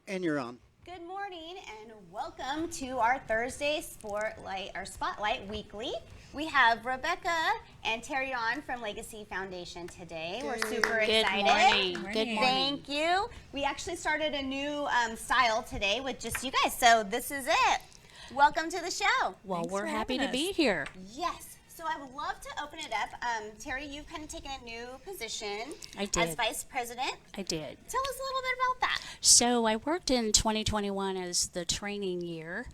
And you're on. Good morning and welcome to our Thursday Spotlight Weekly. We have Rebecca and Teri on from Legacy Foundation today. We're super excited. Good morning. Good morning. Thank you. We actually started a new style today with just you guys, so this is it. Welcome to the show. Well, Thanks we're for happy having to be us. here. Yes. So I would love to open it up. Teri, you've kind of taken a new position I did. as Vice President. I did. Tell us a little bit about that. So I worked in 2021 as the training year,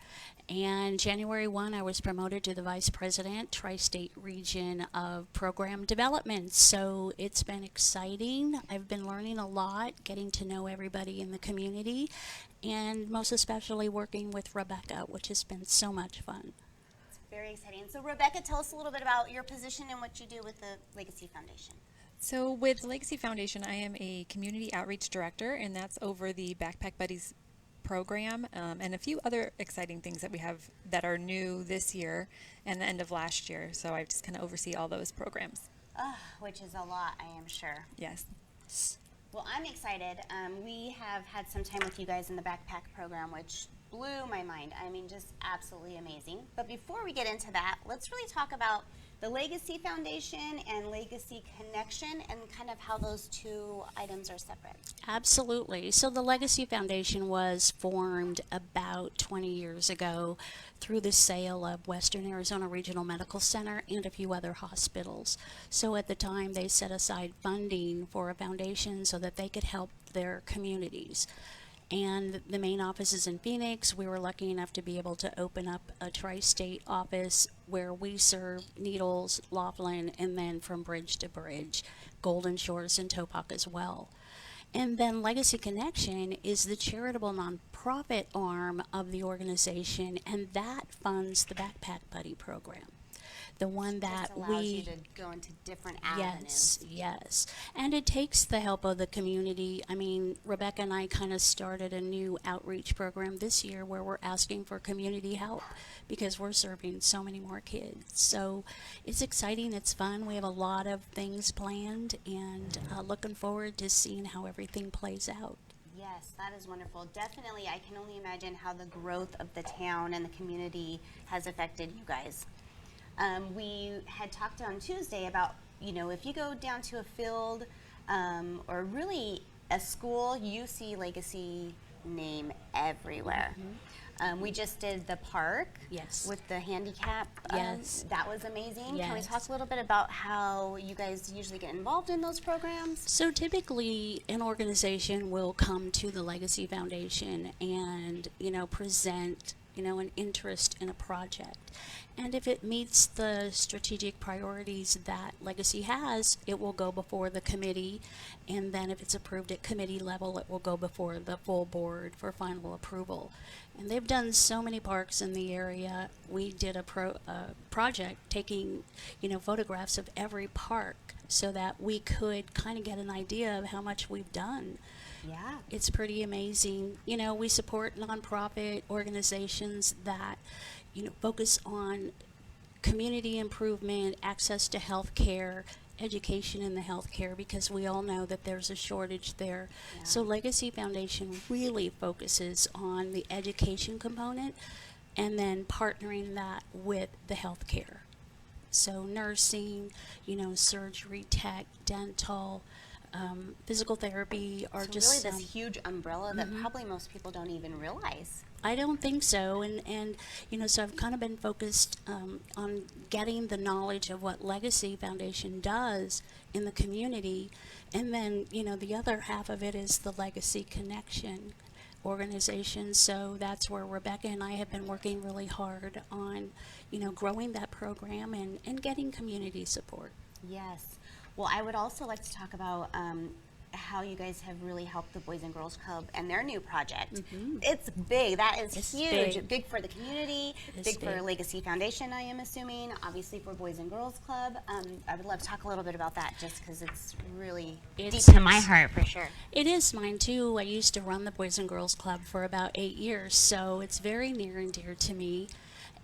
and January 1 I was promoted to the Vice President, Tri-State Region of Program Development. So it's been exciting. I've been learning a lot, getting to know everybody in the community, and most especially working with Rebecca, which has been so much fun. Very exciting. So Rebecca, tell us a little bit about your position and what you do with the Legacy Foundation. So with the Legacy Foundation, I am a community outreach director, and that's over the Backpack Buddies program and a few other exciting things that we have that are new this year and the end of last year. So I just kind of oversee all those programs. Which is a lot, I am sure. Yes. Well, I'm excited. We have had some time with you guys in the backpack program, which blew my mind. I mean, just absolutely amazing. But before we get into that, let's really talk about the Legacy Foundation and Legacy Connection and kind of how those two items are separate. Absolutely. So the Legacy Foundation was formed about 20 years ago through the sale of Western Arizona Regional Medical Center and a few other hospitals. So at the time they set aside funding for a foundation so that they could help their communities. And the main office is in Phoenix. We were lucky enough to be able to open up a tri-state office where we serve Needles, Laughlin, and then from bridge to bridge, Golden Shores and Topak as well. And then Legacy Connection is the charitable nonprofit arm of the organization, and that funds the Backpack Buddy program. The one that Just allows you to go into different avenues. Yes. And it takes the help of the community. I mean, Rebecca and I kind of started a new outreach program this year where we're asking for community help because we're serving so many more kids. So it's exciting, it's fun. We have a lot of things planned and looking forward to seeing how everything plays out. Yes, that is wonderful. Definitely, I can only imagine how the growth of the town and the community has affected you guys. We had talked on Tuesday about, if you go down to a field or really a school, you see Legacy name everywhere. Mm-hmm. We just did the park with the handicap. Yes. That was amazing. Yes. Can we talk a little bit about how you guys usually get involved in those programs? So typically an organization will come to the Legacy Foundation and, present an interest in a project. And if it meets the strategic priorities that Legacy has, it will go before the committee. And then if it's approved at committee level, it will go before the full board for final approval. And they've done so many parks in the area. We did a project taking, photographs of every park so that we could kind of get an idea of how much we've done. Yeah. It's pretty amazing. We support nonprofit organizations that, focus on community improvement, access to health care, education in the health care, because we all know that there's a shortage there. Yeah. So Legacy Foundation really focuses on the education component and then partnering that with the health care. So nursing, surgery, tech, dental, physical therapy are So just really this huge umbrella that probably most people don't even realize. I don't think so, and so I've kind of been focused on getting the knowledge of what Legacy Foundation does in the community, and then the other half of it is the Legacy Connection organization. So that's where Rebecca and I have been working really hard on growing that program and getting community support. Yes. Well, I would also like to talk about how you guys have really helped the Boys and Girls Club and their new project. It's big. That is It's huge. big. For the community, It's big for big. Legacy Foundation, I am assuming, obviously for Boys and Girls Club. I would love to talk a little bit about that just because it's really deep to my heart for sure. It is mine too. I used to run the Boys and Girls Club for about 8 years, so it's very near and dear to me.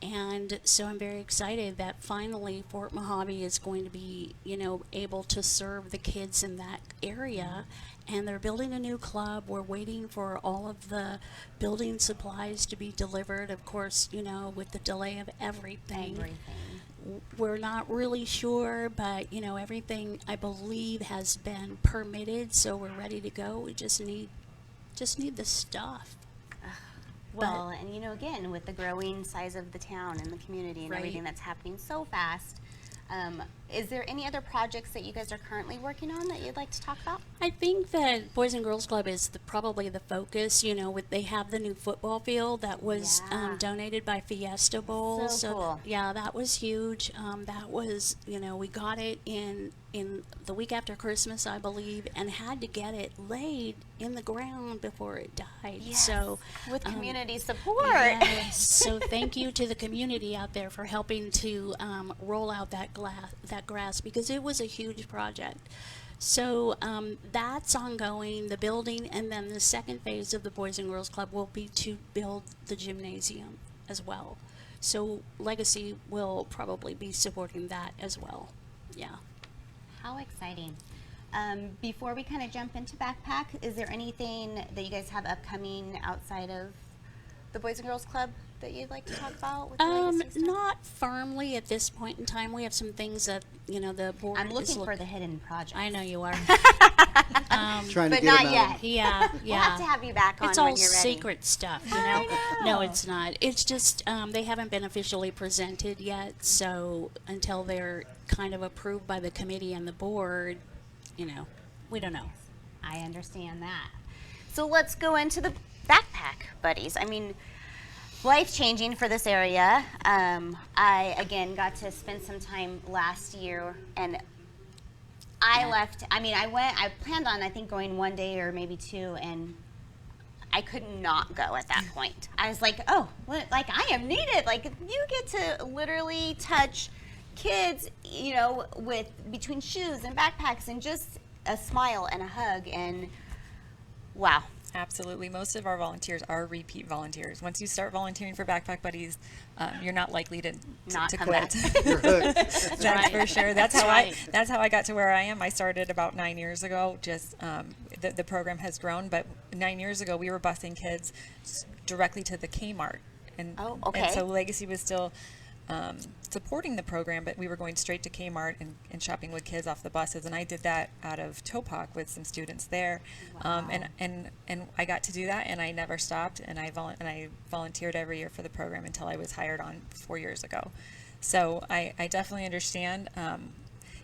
And so I'm very excited that finally Fort Mojave is going to be, able to serve the kids in that area and they're building a new club. We're waiting for all of the building supplies to be delivered. Of course, with the delay of everything. We're not really sure, but everything I believe has been permitted, so we're ready to go. We just need the stuff. Well, and again, with the growing size of the town and the community and Right. everything that's happening so fast, is there any other projects that you guys are currently working on that you'd like to talk about? I think that Boys and Girls Club is probably the focus. They have the new football field that was Yeah. donated by Fiesta Bowl. So cool. Yeah, that was huge. That was, we got it in the week after Christmas, I believe, and had to get it laid in the ground before it died. Yes. So With community support. yes. So thank you to the community out there for helping to roll out that grass, because it was a huge project. So that's ongoing, the building, and then the second phase of the Boys and Girls Club will be to build the gymnasium as well. So Legacy will probably be supporting that as well. Yeah. How exciting. Before we kind of jump into Backpack, is there anything that you guys have upcoming outside of the Boys and Girls Club that you'd like to talk about with the Legacy stuff? Not firmly at this point in time. We have some things that the board I'm looking is for the hidden project. I know you are. Trying to But get not him out. yet. Yeah, yeah. We'll have to have you back on It's when all you're ready. secret stuff, I know. No, it's not. It's just they haven't been officially presented yet, so until they're kind of approved by the committee and the board, we don't know. I understand that. So let's go into the Backpack Buddies. I mean, life-changing for this area. I, again, got to spend some time last year, and I left. I mean, I planned on, I think, going one day or maybe two, and I could not go at that point. I was like, oh, what, like, I am needed. Like, you get to literally touch kids, with between shoes and backpacks and just a smile and a hug, and wow. Absolutely. Most of our volunteers are repeat volunteers. Once you start volunteering for Backpack Buddies, you're not likely to Not come quit. back. You're hooked. That's right. for sure. That's how right. I got to where I am. I started about 9 years ago. Just the program has grown, but 9 years ago we were busing kids directly to the Kmart, and Oh, okay. and so Legacy was still supporting the program, but we were going straight to Kmart and shopping with kids off the buses, and I did that out of Topak with some students there. Wow. And I got to do that, and I never stopped, and I volunteered every year for the program until I was hired on 4 years ago. So I definitely understand.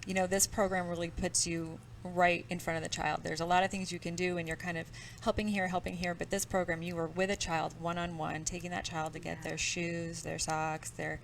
This program really puts you right in front of the child. There's a lot of things you can do, and you're kind of helping here, but this program, you are with a child one-on-one, taking that child to get their shoes, their socks, their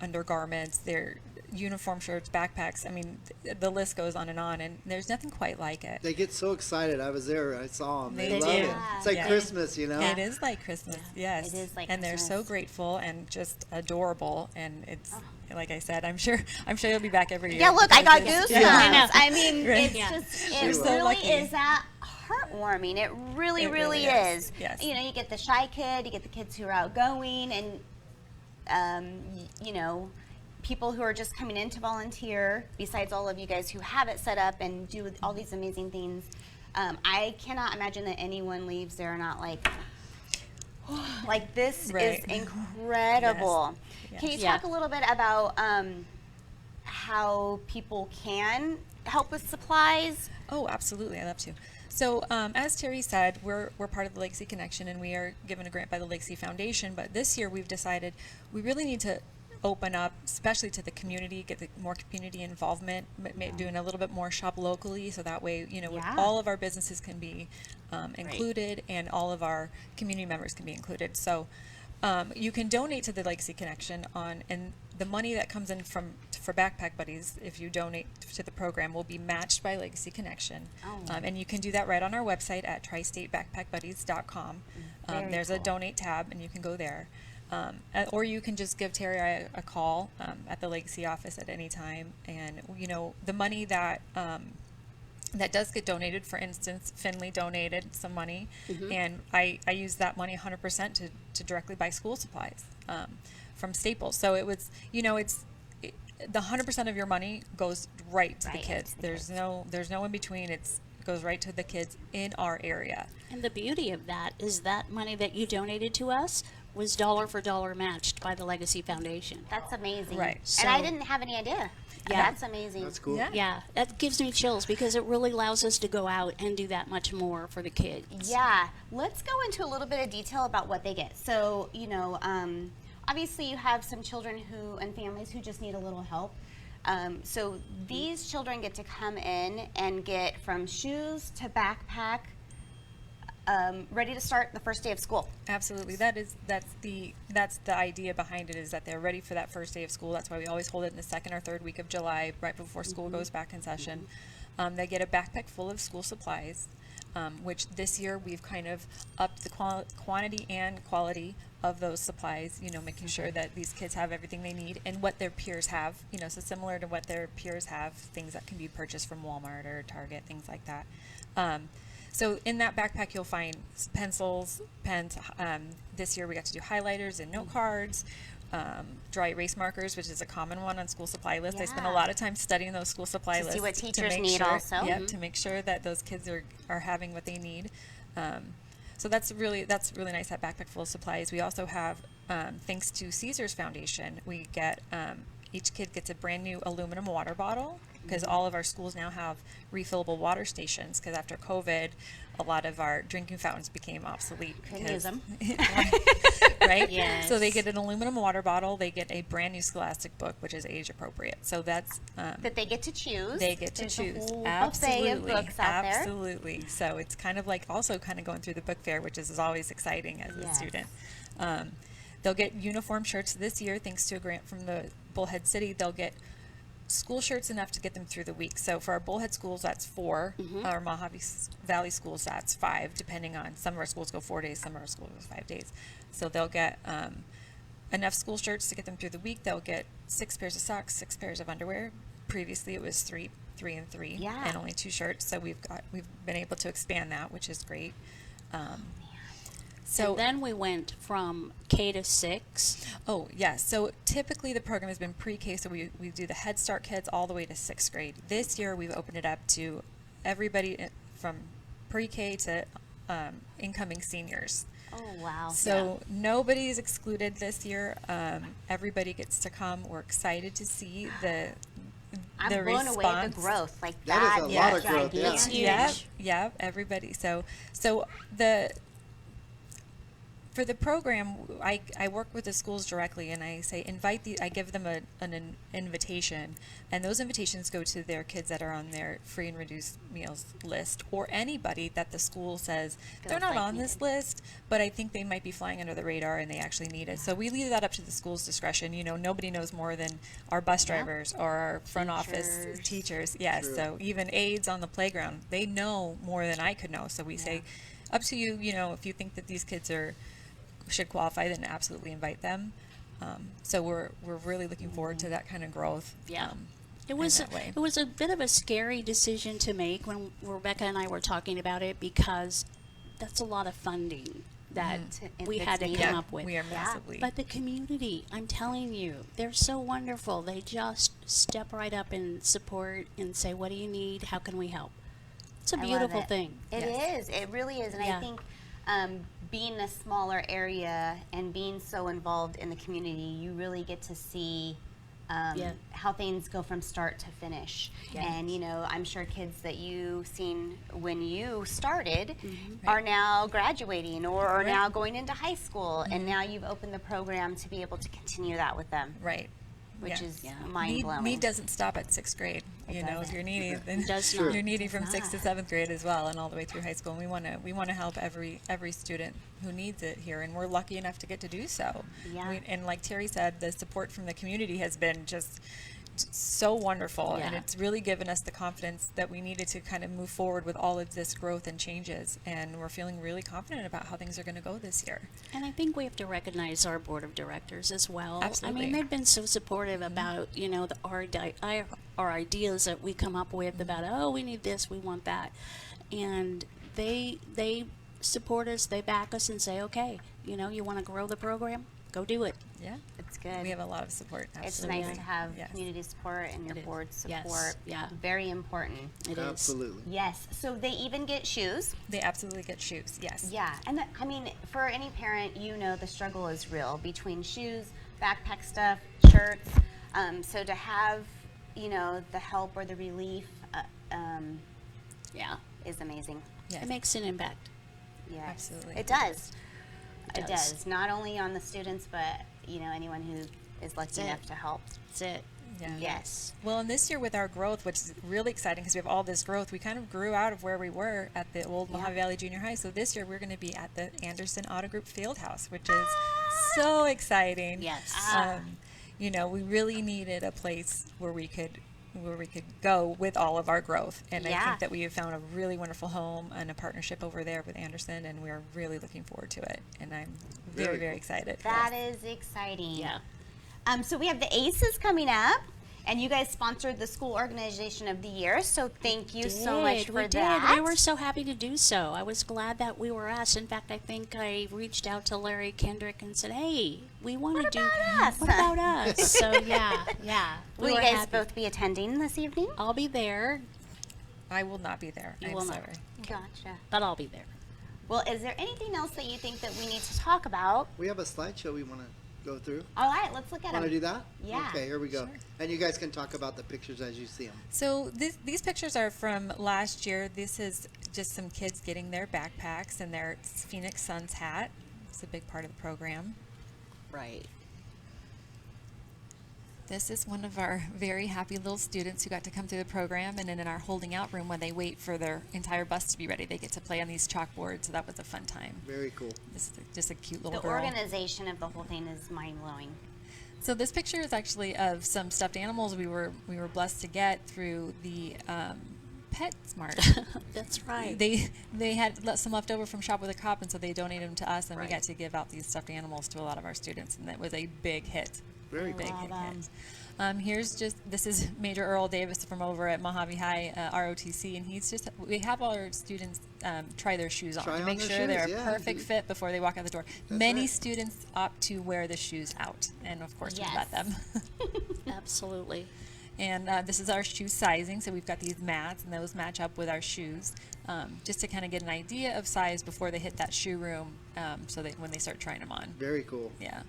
undergarments, their uniform shirts, backpacks. I mean, the list goes on, and there's nothing quite like it. They get so excited. I was there. I saw them. They They love do. it. It's like Yeah. Christmas, It is like Christmas, yes. It is like and they're so Christmas. grateful and just adorable, and it's like I said, I'm sure you'll be back every year. Yeah, look, I got because goosebumps. it's- I know. I mean, Right. it's Yeah. just, You're it so really lucky. is that heartwarming. It really, It really really is. is. Yes. You get the shy kid, you get the kids who are outgoing, and, people who are just coming in to volunteer, besides all of you guys who have it set up and do all these amazing things. I cannot imagine that anyone leaves there not like this Right. is incredible. Yes. Can you Yeah. talk a little bit about how people can help with supplies? Oh, absolutely. I'd love to. So, as Terry said, we're part of the Legacy Connection, and we are given a grant by the Legacy Foundation. But this year, we've decided we really need to open up, especially to the community, get the more community involvement, doing a little bit more shop locally, so that way, with Yeah. all of our businesses can be included, and all of our community members can be included. So, you can donate to the Legacy Connection and the money that comes in for Backpack Buddies, if you donate to the program, will be matched by Legacy Connection. Oh. And you can do that right on our website at tristatebackpackbuddies.com. Very There's a cool. donate tab, and you can go there. Or you can just give Terry a call at the Legacy office at any time. And, the money that does get donated, for instance, Finley donated some money, and I use that money 100% to directly buy school supplies from Staples. So it was, the 100% of your money goes right to the Right kids. to the There's kids. no in between. It's It goes right to the kids in our area. And the beauty of that is that money that you donated to us was dollar for dollar matched by the Legacy Foundation. That's amazing. Right. And I So- didn't have any idea. Yeah. That's amazing. That's cool. Yeah. Yeah, that gives me chills because it really allows us to go out and do that much more for the kids. Yeah, let's go into a little bit of detail about what they get. So, obviously you have some children and families who just need a little help. So these children get to come in and get from shoes to backpack, ready to start the first day of school. Absolutely. That's the idea behind it, is that they're ready for that first day of school. That's why we always hold it in the second or third week of July, right before school goes back in session. They get a backpack full of school supplies, which this year we've kind of upped the quantity and quality of those supplies, making sure that these kids have everything they need and what their peers have, so similar to what their peers have, things that can be purchased from Walmart or Target, things like that. So in that backpack, you'll find pencils, pens. This year we got to do highlighters and note cards, dry erase markers, which is a common one on school supply lists. I spent a Yeah. lot of time studying those school supply To lists. see what teachers make need sure, also. Yep, to make sure that those kids are having what they need. So that's really nice, that backpack full of supplies. We also have, thanks to Caesars Foundation, we get, each kid gets a brand new aluminum water bottle, because all of our schools now have refillable water stations, because after COVID, a lot of our drinking fountains became obsolete. Couldn't use them. Right? Yes. So they get an aluminum water bottle, they get a brand new Scholastic book, which is age appropriate. So that's, That they get to choose. they get to There's choose. a whole Absolutely. buffet of books out there. Absolutely. So it's kind of like also kind of going through the book fair, which is always exciting as a Yes. student. They'll get uniform shirts this year, thanks to a grant from the Bullhead City. They'll get school shirts enough to get them through the week. So for our Bullhead schools, that's 4. Our Mojave Valley schools, that's 5, depending on, some of our schools go 4 days, some of our schools go 5 days. So they'll get enough school shirts to get them through the week. They'll get 6 pairs of socks, 6 pairs of underwear. Previously it was 3 and 3, Yeah. and only 2 shirts. So we've been able to expand that, which is great. So And then we went from K to 6. Oh, yes. So typically the program has been pre-K, so we do the Head Start kids all the way to 6th grade. This year we've opened it up to everybody from pre-K to incoming seniors. Oh, wow. So nobody's excluded this year. Everybody gets to come. We're excited to see the I'm the blown away at response. the growth. Like That is a lot of growth, yeah. It's huge. Yeah, everybody. So for the program, I work with the schools directly, and I say I give them an invitation, and those invitations go to their kids that are on their free and reduced meals list, or anybody that the school says they're Feels not like on this list, but I think they might be flying under the radar and they actually need it. So we leave that up to the school's discretion. Nobody knows more than our bus drivers or our front office teachers. Yes, True. so even aides on the playground, they know more than I could know. So we say, up to you. If you think that these kids should qualify, then absolutely invite them. So we're really looking forward to that kind of growth. Yeah. It in was that way. it was a bit of a scary decision to make when Rebecca and I were talking about it, because that's a lot of funding that we had to It's come needed. up with. We are massively. But the community, I'm telling you, they're so wonderful. They just step right up and support and say, "What do you need? How can we help?" It's a I love beautiful it. thing. It is. It really is. And I Yeah. think being a smaller area and being so involved in the community, you really get to see Yeah. how things go from start to finish. Yeah. And, I'm sure kids that you seen when you started Mm-hmm. are now graduating or are Right. now going into high school. And now you've opened the program to be able to continue that with them, Right. which Yeah. is Yeah. mind-blowing. Need doesn't stop at 6th grade. If doesn't. you're needy, then Does Sure. not. you're needy from Does 6th to not. 7th grade as well, and all the way through high school. And we want to help every student who needs it here, and we're lucky enough to get to do so. Yeah. And like Teri said, the support from the community has been just so wonderful, and Yeah. it's really given us the confidence that we needed to kind of move forward with all of this growth and changes. And we're feeling really confident about how things are going to go this year. And I think we have to recognize our board of directors as well. Absolutely. I mean, they've been so supportive about, our ideas that we come up with about, oh, we need this, we want that. And they support us, they back us and say, okay, you want to grow the program? go do it. Yeah. It's good. We have a lot of support. It's Absolutely. nice to have Yes. community support and your It is. board Yes. support. Yeah. Very important. It is. Absolutely. Yes. So they even get shoes. They absolutely get shoes. Yes. Yeah. And I mean, for any parent, you know the struggle is real between shoes, backpack stuff, shirts. So to have, the help or the relief Yeah. is amazing. Yes. It makes an impact. Yes. Absolutely. It does. It It does. does. Not only on the students, but, anyone who is lucky That's enough it. to help. That's it. Yeah. Yes. Well, and this year with our growth, which is really exciting because we have all this growth, we kind of grew out of where we were at the old Mojave Valley Junior High. So this year we're going to be at the Anderson Auto Group Fieldhouse, which is so exciting. Yes. We really needed a place where we could go with all of our growth, and I Yeah. think that we have found a really wonderful home and a partnership over there with Anderson, and we're really looking forward to it. And I'm very, Very very cool. excited. That is exciting. Yeah. So we have the ACEs coming up, and you guys sponsored the School Organization of the Year, so thank you so much for we that. did. We were so happy to do so. I was glad that we were asked. In fact, I think I reached out to Larry Kendrick and said, "Hey, we want to What do. about us?" What about us?" So yeah. Will We you were guys happy. both be attending this evening? I'll be there, I will not be there. You I'm will not. sorry. Gotcha. but I'll be there. Well, is there anything else that you think that we need to talk about? We have a slideshow we want to go through. All right, let's look at Want to do them. that? Yeah. Okay, here we go. Sure. And you guys can talk about the pictures as you see them. So these pictures are from last year. This is just some kids getting their backpacks and their Phoenix Suns hat. It's a big part of the program. Right. This is one of our very happy little students who got to come through the program, and then in our holding out room when they wait for their entire bus to be ready, they get to play on these chalkboards, so that was a fun time. Very cool. This is just a cute The little girl. organization of the whole thing is mind-blowing. So this picture is actually of some stuffed animals we were blessed to get through the PetSmart. That's right. They had some left over from Shop with a Cop, and so they donated them to us, and we Right. got to give out these stuffed animals to a lot of our students, and that was a big hit. Very Big cool. hit. This is Major Earl Davis from over at Mojave High ROTC, and we have all our students try their shoes on Try to on make their sure shoes, they're yeah. a perfect fit before they walk out the door. That's Many right. students opt to wear the shoes out, and of course we Yes. let them. Absolutely. And this is our shoe sizing, so we've got these mats, and those match up with our shoes, just to kind of get an idea of size before they hit that shoe room, so that when they start trying them on. Very cool. Yeah.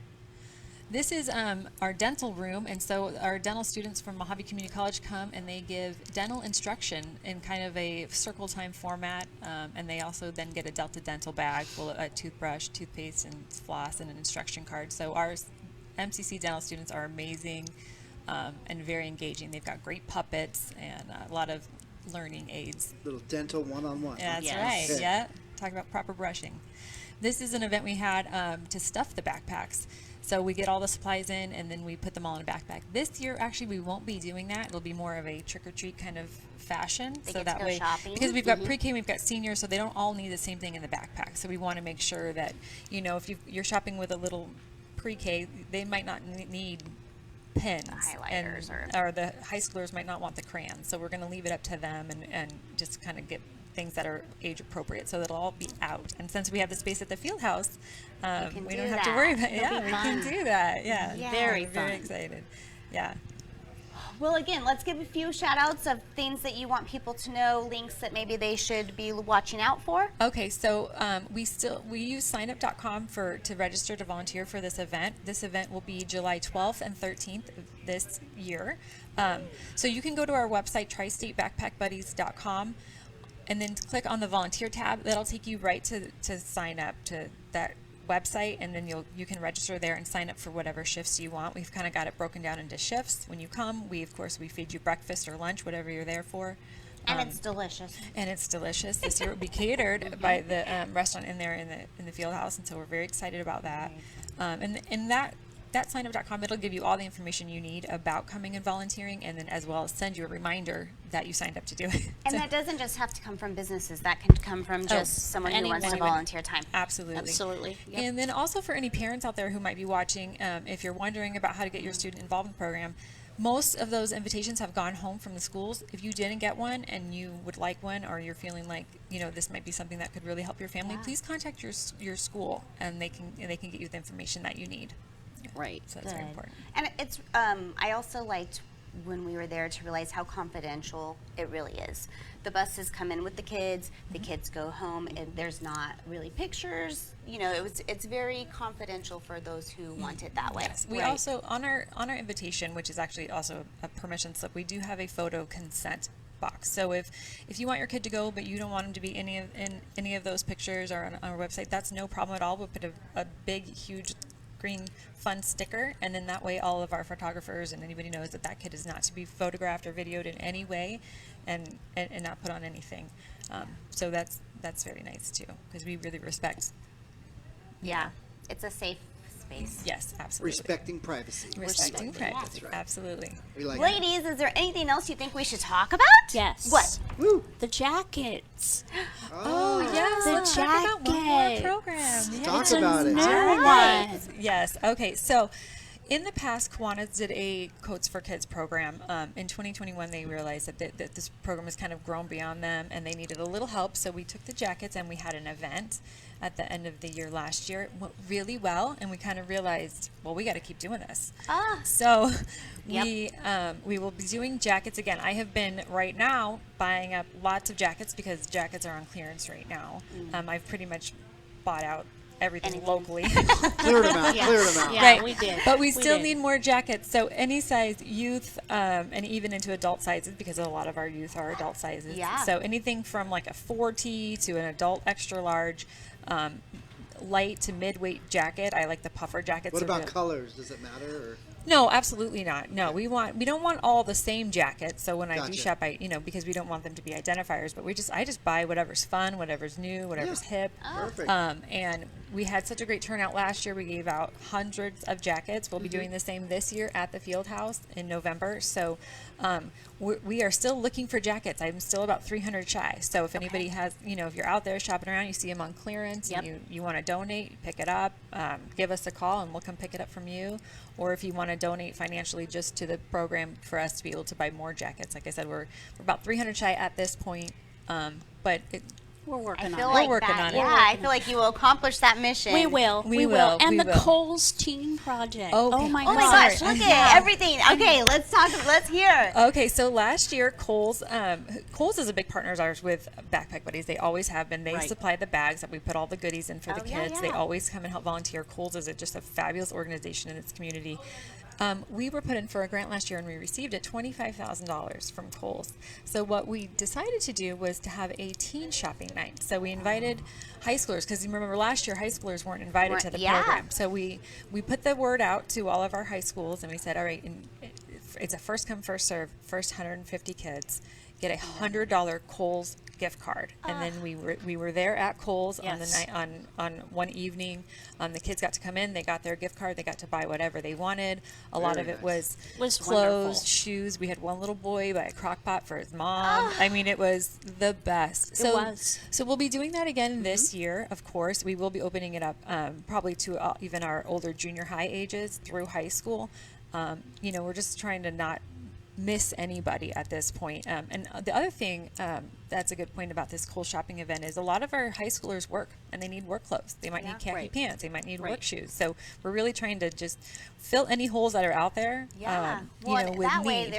This is our dental room, and so our dental students from Mojave Community College come and they give dental instruction in kind of a circle time format, and they also then get a Delta dental bag full of a toothbrush, toothpaste, and floss, and an instruction card. So our MCC dental students are amazing and very engaging. They've got great puppets and a lot of learning aids. Little dental one-on-one. That's Yes. right. Okay. Yeah. Talk about proper brushing. This is an event we had to stuff the backpacks. So we get all the supplies in, and then we put them all in a backpack. This year, actually, we won't be doing that. It'll be more of a trick-or-treat kind of fashion. They so get to that go way, shopping. because we've got pre-K, we've got seniors, so they don't all need the same thing in the backpack. So we want to make sure that, if you're shopping with a little pre-K, they might not need pens, highlighters or the high schoolers might not want the crayons. So we're going to leave it up to them and just kind of get things that are age appropriate, so that'll all be out. And since we have the space at the field house, can we do don't have to that. worry about it. It'll Yeah, be we can fun. do that. Yeah, Yeah. Very We're very fun. excited. Yeah. Well, again, let's give a few shout outs of things that you want people to know, links that maybe they should be watching out for. Okay, so we use signup.com to register to volunteer for this event. This event will be July 12th and 13th of this year. So you can go to our website, tristatebackpackbuddies.com, and then click on the volunteer tab. That'll take you right to sign up to that website, and then you can register there and sign up for whatever shifts you want. We've kind of got it broken down into shifts. When you come, we feed you breakfast or lunch, whatever you're there for. And it's delicious. And it's delicious. This year it will be catered by the restaurant in there in the field house, and so we're very excited about that. And that signup.com, it'll give you all the information you need about coming and volunteering, and then as well as send you a reminder that you signed up to do it. And So- that doesn't just have to come from businesses. That can come from just someone who wants to anyone. volunteer time. Absolutely. Absolutely. Yep. And then also for any parents out there who might be watching, if you're wondering about how to get your student involved in the program, most of those invitations have gone home from the schools. If you didn't get one and you would like one, or you're feeling like this might be something that could really help your family, Yeah. please contact your school, and they can get you the information that you need. Right. So that's very Good. important. And it's, I also liked when we were there to realize how confidential it really is. The buses come in with the kids go home, and there's not really pictures. You know, it's very confidential for those who want it that way. Yes, we also on our invitation, which is actually also a permission slip, we do have a photo consent box. So if you want your kid to go, but you don't want him to be in any of those pictures or on our website, that's no problem at all. We'll put a big, huge green fun sticker, and then that way all of our photographers and anybody knows that kid is not to be photographed or videoed in any way, and not put on anything. So that's very nice too, because we really respect. Yeah, it's a safe space. Yes, absolutely. Respecting privacy. Respecting privacy. That's right. Absolutely. We like Ladies, is there anything else you think we should talk about? Yes. What? that. Woo! The jackets. Oh, yes. The Let's talk about one more jacket. program. Talk It's a about it. new Alright. one. Yes. Okay. So, in the past, Kiwanis did a Coats for Kids program. In 2021, they realized that this program has kind of grown beyond them, and they needed a little help. So we took the jackets and we had an event at the end of the year last year. It went really well, and we kind of realized, well, we got to keep doing this. So we will be doing jackets again. I have been right now buying up lots of jackets because jackets are on clearance right now. I've pretty much bought out everything locally. Cleared them out. Cleared them out. Yeah, Right. we did. But we We still did. need more jackets. So any size youth, and even into adult sizes, because a lot of our youth are adult sizes. Yeah. So anything from like a 4T to an adult extra large, light to mid-weight jacket. I like the puffer jackets. What so about the- colors? Does it matter? Or? No, absolutely not. No, we don't want all the same jackets. So when I do Gotcha. shop, because we don't want them to be identifiers, but I just buy whatever's fun, whatever's new, whatever's Yeah. hip. Perfect. And we had such a great turnout last year. We gave out hundreds of jackets. We'll be doing the same this year at the field house in November. So we are still looking for jackets. I'm still about 300 shy. So if anybody has, if you're out there shopping around, you see them on clearance, Yep. and you want to donate, pick it up, give us a call and we'll come pick it up from you. Or if you want to donate financially just to the program for us to be able to buy more jackets. Like I said, we're about 300 shy at this point. But We're I working feel on like it. working that, on it. yeah, I feel like you will accomplish that mission. We will. We We will. will. And We the will. Coles Teen Project. Okay. Oh my Oh my gosh. gosh, look at everything. Okay, let's hear. Okay, so last year, Kohl's is a big partner of ours with Backpack Buddies. They always have been. They Right. supply the bags that we put all the goodies in for the Oh, yeah, kids. They yeah. always come and help volunteer. Kohl's is just a fabulous organization in its community. We were put in for a grant last year and we received it $25,000 from Kohl's. So what we decided to do was to have a teen shopping night. So we invited high schoolers, because you remember last year high schoolers weren't invited to the Yeah. program. So we put the word out to all of our high schools and we said, all right, it's a first come first serve, first 150 kids get a $100 Kohl's gift card, and then we were there at Kohl's on the Yes. night on one evening. The kids got to come in, they got their gift card, they got to buy whatever they wanted. A lot Very of it nice. was Wonderful. clothes, shoes. We had one little boy buy a crock pot for his mom. I mean, it was the best. So, was. So we'll be doing that again this year. Of course, we will be opening it up probably to even our older junior high ages through high school. We're just trying to not miss anybody at this point. And the other thing that's a good point about this Kohl's shopping event is a lot of our high schoolers work and they need work clothes. They might need khaki Right. pants. They might need Right. work shoes. So we're really trying to just fill any holes that are out there. Yeah. With that way need.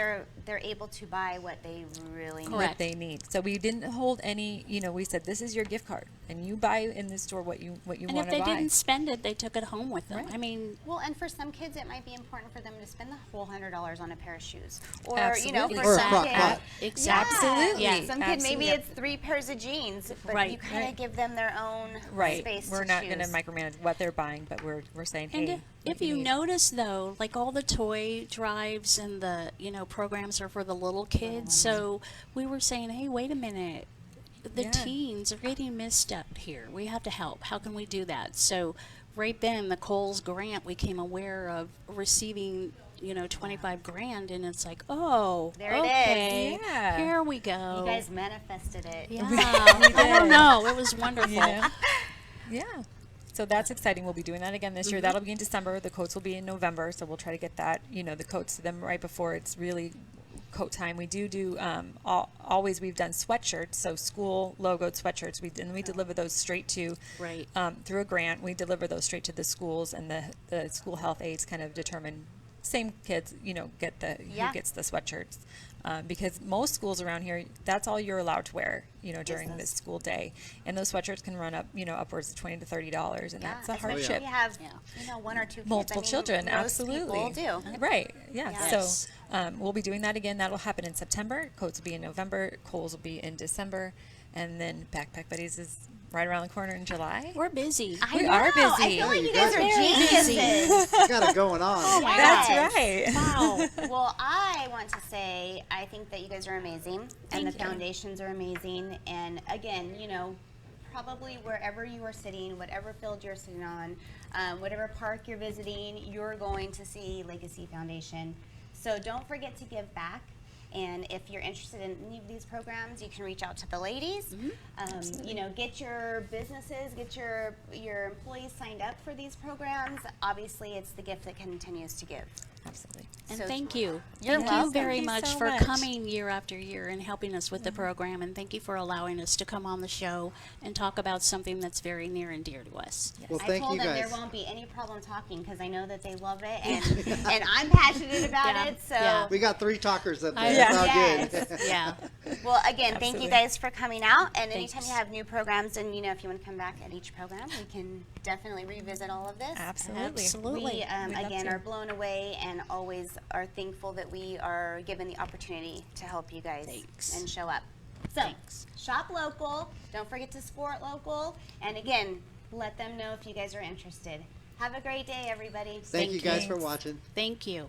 they're able to buy what they really need. What Correct. they need. So we didn't hold any. We said this is your gift card, and you buy in the store what you And want if to they buy. didn't spend it, they took it home with them. Right. I mean, Well, and for some kids, it might be important for them to spend the whole $100 on a pair of shoes, or Absolutely. for Or a some crock kids, pot. Exactly. Absolutely. Yeah. Some kid maybe Absolutely. it's 3 pairs of jeans, but Right. you kind of Right. give them their own Right. space. We're to not going to choose. micromanage what they're buying, but we're saying, And hey, if what you need. notice though, like all the toy drives and the programs are for the little kids. So we were saying, hey, wait a minute, the Yeah. teens are getting missed out here. We have to help. How can we do that? So right then, the Kohl's grant, we came aware of receiving 25 grand, and it's like, oh, There it is. okay, Yeah. here we go. You guys manifested it. yeah, I don't know. It was wonderful. Yeah. Yeah. So that's exciting. We'll be doing that again this year. That'll be in December. The coats will be in November. So we'll try to get that, the coats to them right before it's really coat time. We do always we've done sweatshirts, so school logoed sweatshirts. We deliver those straight to Right. through a grant. We deliver those straight to the schools, and the school health aides kind of determine same kids, get Yeah. who gets the sweatshirts. Because most schools around here, that's all you're allowed to wear, during this school day. And those sweatshirts can run up, upwards of $20 to $30, and that's a especially hardship. if you have, Yeah. one or two kids. Multiple children, most absolutely. people do. Right, yeah. Yes. So we'll be doing that again. That'll happen in September. Coats will be in November. Coals will be in December. And then Backpack Buddies is right around the corner in July. We're busy. We are busy. I feel like you you guys guys are are geniuses. You got it going on. Oh my That's gosh. right. Wow. Well, I want to say I think that you guys are amazing, and the Thank you. foundations are amazing. And again, probably wherever you are sitting, whatever field you're sitting on, whatever park you're visiting, you're going to see Legacy Foundation. So don't forget to give back. And if you're interested in any of these programs, you can reach out to the ladies. Get your businesses, get your employees signed up for these programs. Obviously, it's the gift that continues to give. Absolutely. And So thank true. you. You're Thank welcome. you very Thank you much so for much. coming year after year and helping us with the program. And thank you for allowing us to come on the show and talk about something that's very near and dear to us. Well, I thank told you them guys. there won't be any problem talking because I know that they love it, and I'm passionate about Yeah. it. So, Yeah. We got 3 talkers up there. Yeah. It's all Yes. good. Yeah. well, again, thank Absolutely. you guys for coming out. And anytime Thanks. you have new programs, and if you want to come back at each program, we can definitely revisit all of this. Absolutely. Absolutely. We We'd love again to. are blown away and always are thankful that we are given the opportunity to help you guys Thanks. and show up. So Thanks. shop local. Don't forget to support local. And again, let them know if you guys are interested. Have a great day, everybody. Thank you guys for Thanks. watching. Thank you.